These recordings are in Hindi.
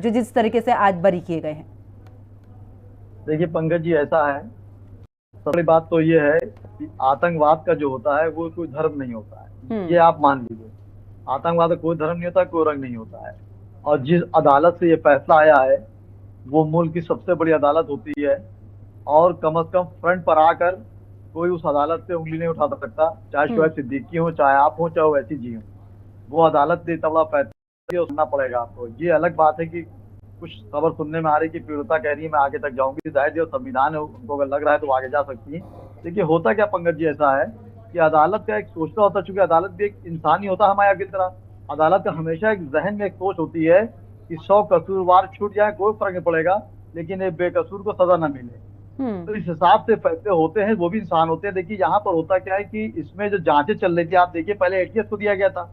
जो जिस तरीके से आज बरी किए गए हैं? देखिए पंकज जी, ऐसा है, सबसे बड़ी बात तो ये है कि आतंकवाद का जो होता है वो कोई धर्म नहीं होता है, ये आप मान लीजिए। आतंकवाद का कोई धर्म नहीं होता, कोई रंग नहीं होता है। और जिस अदालत से ये फैसला आया है वो मुल्क की सबसे बड़ी अदालत होती है, और कम से कम फ्रंट पर आकर कोई उस अदालत से उंगली नहीं उठा सकता, चाहे शोएब सिद्दीकी हो, चाहे आप हो, चाहे वैसी जी हो। वो अदालत ने इतना बड़ा फैसला सुनना पड़ेगा आपको। ये अलग बात है कि कुछ खबर सुनने में आ रही है कि पीड़िता कह रही है मैं आगे तक जाऊंगी, जाहिर है संविधान है, उनको अगर लग रहा है तो वो आगे जा सकती है। देखिए होता क्या पंकज जी, ऐसा है कि अदालत का एक सोचना होता है, चूंकि अदालत भी एक इंसान ही होता है हमारे की तरह। अदालत का हमेशा एक जहन में एक सोच होती है कि 100 कसूरवार छूट जाए कोई फर्क नहीं पड़ेगा, लेकिन एक बेकसूर को सजा न मिले। तो इस हिसाब से फैसले होते हैं, वो भी इंसान होते हैं। देखिए यहाँ पर होता क्या है कि इसमें जो जांचें चल रही थी, आप देखिए पहले एटीएस को दिया गया था,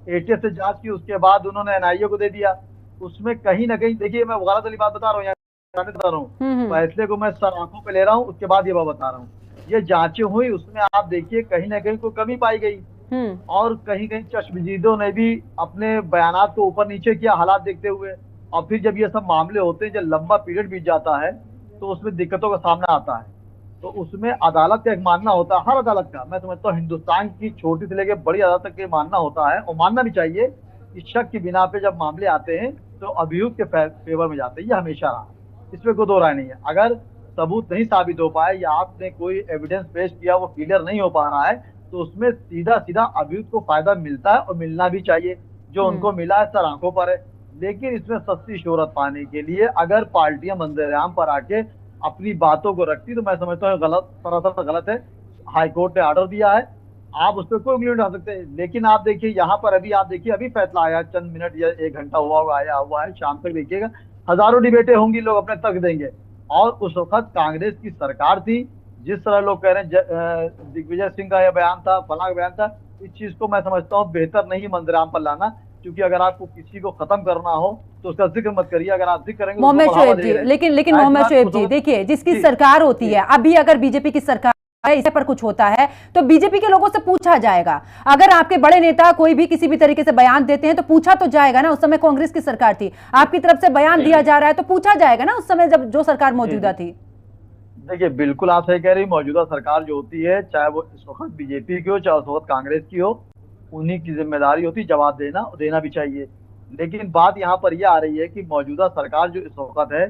एटीएस से जांच की, उसके बाद उन्होंने एनआईए को दे दिया। उसमें कहीं ना कहीं देखिए, मैं गलत वाली बात बता रहा हूँ, बता रहा हूँ, फैसले को मैं सर आंखों पे ले रहा हूँ, उसके बाद ये बात बता रहा हूँ। ये जांचें हुई, उसमें आप देखिए कहीं ना कहीं कोई कमी पाई गई, और कहीं कहीं चश्मदीदों ने भी अपने बयानात को ऊपर नीचे किया हालात देखते हुए। और फिर जब ये सब मामले होते हैं, जब लंबा पीरियड बीत जाता है तो उसमें दिक्कतों का सामना आता है। तो उसमें अदालत का एक मानना होता है, हर अदालत का, मैं समझता हूँ हिंदुस्तान की छोटी से लेकर बड़ी अदालत तक के मानना होता है, और मानना भी चाहिए कि शक की बिना पे जब मामले आते हैं तो अभियुक्त के फेवर में जाते हैं। ये हमेशा रहा, इसमें कोई दो राय नहीं है। अगर सबूत नहीं साबित हो पाए या आपने कोई एविडेंस पेश किया वो क्लियर नहीं हो पा रहा है, तो उसमें सीधा सीधा अभियुक्त को फायदा मिलता है, और मिलना भी चाहिए। जो उनको मिला है सर आंखों पर है। लेकिन इसमें सस्ती शोहरत पाने के लिए अगर पार्टियां मंजरेआम पर आके अपनी बातों को रखती, तो मैं समझता हूँ गलत, सरासर गलत है। हाईकोर्ट ने ऑर्डर दिया है, आप उस पर कोई उंगली उठा सकते हैं। लेकिन आप देखिए यहाँ पर अभी आप देखिए, अभी फैसला आया, चंद मिनट या 1 घंटा हुआ आया हुआ है, शाम तक देखिएगा हजारों डिबेटें होंगी, लोग अपने तक देंगे। और उस वक्त कांग्रेस की सरकार थी, जिस तरह लोग कह रहे हैं दिग्विजय सिंह का यह बयान था, फलां का बयान था, इस चीज को मैं समझता हूँ बेहतर नहीं मंजरेआम पर लाना। क्योंकि अगर आपको किसी को खत्म करना हो तो उसका जिक्र मत करिए, अगर आप जिक्र करेंगे मोहम्मद शोएब जी, लेकिन मोहम्मद शोएब जी देखिए, जिसकी सरकार होती है, अभी अगर बीजेपी की सरकार इस पर कुछ होता है तो बीजेपी के लोगों से पूछा जाएगा। अगर आपके बड़े नेता कोई भी किसी भी तरीके से बयान देते हैं तो पूछा तो जाएगा ना। उस समय कांग्रेस की सरकार थी, आपकी तरफ से बयान दिया जा रहा है तो पूछा जाएगा ना, उस समय जब जो सरकार मौजूदा थी। देखिए बिल्कुल आप सही कह रही, मौजूदा सरकार जो होती है, चाहे वो इस वक्त बीजेपी की हो चाहे उस वक्त कांग्रेस की हो, उन्हीं की जिम्मेदारी होती है जवाब देना भी चाहिए। लेकिन बात यहाँ पर यह आ रही है कि मौजूदा सरकार जो इस वक्त है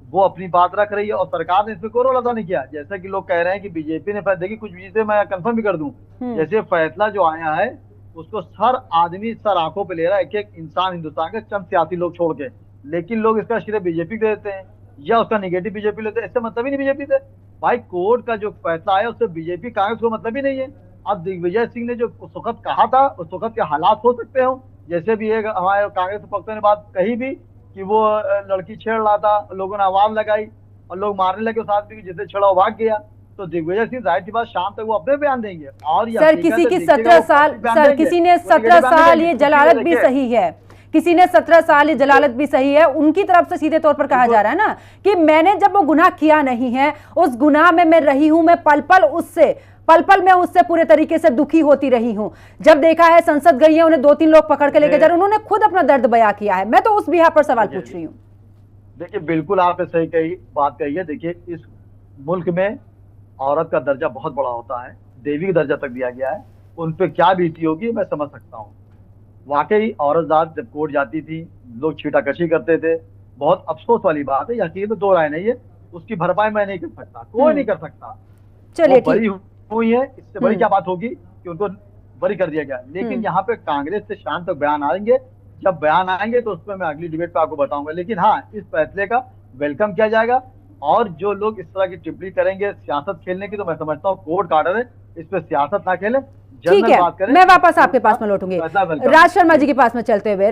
वो अपनी बात रख रही है, और सरकार ने इसमें कोई रोल अदा नहीं किया। जैसे कि लोग कह रहे हैं कि बीजेपी ने, देखिए कुछ चीजें मैं कंफर्म भी कर दूं, जैसे फैसला जो आया है उसको हर आदमी सर आंखों पे ले रहा है, एक एक इंसान हिंदुस्तान के, चंद सियासी लोग छोड़ के। लेकिन लोग इसका श्रेय बीजेपी को देते हैं या उसका निगेटिव बीजेपी लेते हैं, इससे मतलब ही नहीं बीजेपी से। भाई कोर्ट का जो फैसला आया उससे बीजेपी कांग्रेस को मतलब ही नहीं है। अब दिग्विजय सिंह ने जो उस वक्त कहा था, उस वक्त के हालात हो सकते हो, जैसे भी एक हमारे कांग्रेस पक्षों ने बात कही भी कि वो लड़की छेड़ रहा था, लोगों ने आवाज लगाई और लोग मारने लगे उस आदमी की, जिससे छेड़ा भाग गया। तो दिग्विजय सिंह जाहिर सी बात शाम तक वो अपने बयान देंगे। और सर किसी की 17 साल, सर किसी ने 17 साल ये जलालत भी सही है, किसी ने 17 साल ये जलालत भी सही है, उनकी तरफ से सीधे तौर पर कहा जा रहा है ना कि मैंने जब वो गुनाह किया नहीं है, उस गुनाह में मैं रही हूं, मैं पल पल में उससे पूरे तरीके से दुखी होती रही हूं। जब देखा है संसद गई है, उन्हें 2-3 लोग पकड़ के लेके जा रहे, उन्होंने खुद अपना दर्द बयां किया है। मैं तो उस बिहार पर सवाल पूछ रही हूँ। देखिए बिल्कुल आपने सही बात कही है। देखिए इस मुल्क में औरत का दर्जा बहुत बड़ा होता है, देवी का दर्जा तक दिया गया है। उन पे क्या बीती होगी मैं समझ सकता हूँ। वाकई औरत जब कोर्ट जाती थी, लोग छीटाकशी करते थे, बहुत अफसोस वाली बात है, यकीन में दो राय नहीं है। उसकी भरपाई मैं नहीं कर सकता, कोई नहीं कर सकता। चलिए बरी हुई है, इससे बड़ी क्या बात होगी कि उनको बरी कर दिया गया। लेकिन यहाँ पे कांग्रेस से शाम तक बयान आएंगे, जब बयान आएंगे तो उसमें मैं अगली डिबेट पे आपको बताऊंगा। लेकिन हाँ, इस फैसले का वेलकम किया जाएगा, और जो लोग इस तरह की टिप्पणी करेंगे सियासत खेलने की, तो मैं समझता हूँ कोर्ट का ऑर्डर है, इस पे सियासत ना खेले, ठीक है। मैं वापस आपके पास में लौटूंगी, राज शर्मा जी के पास में चलते हुए।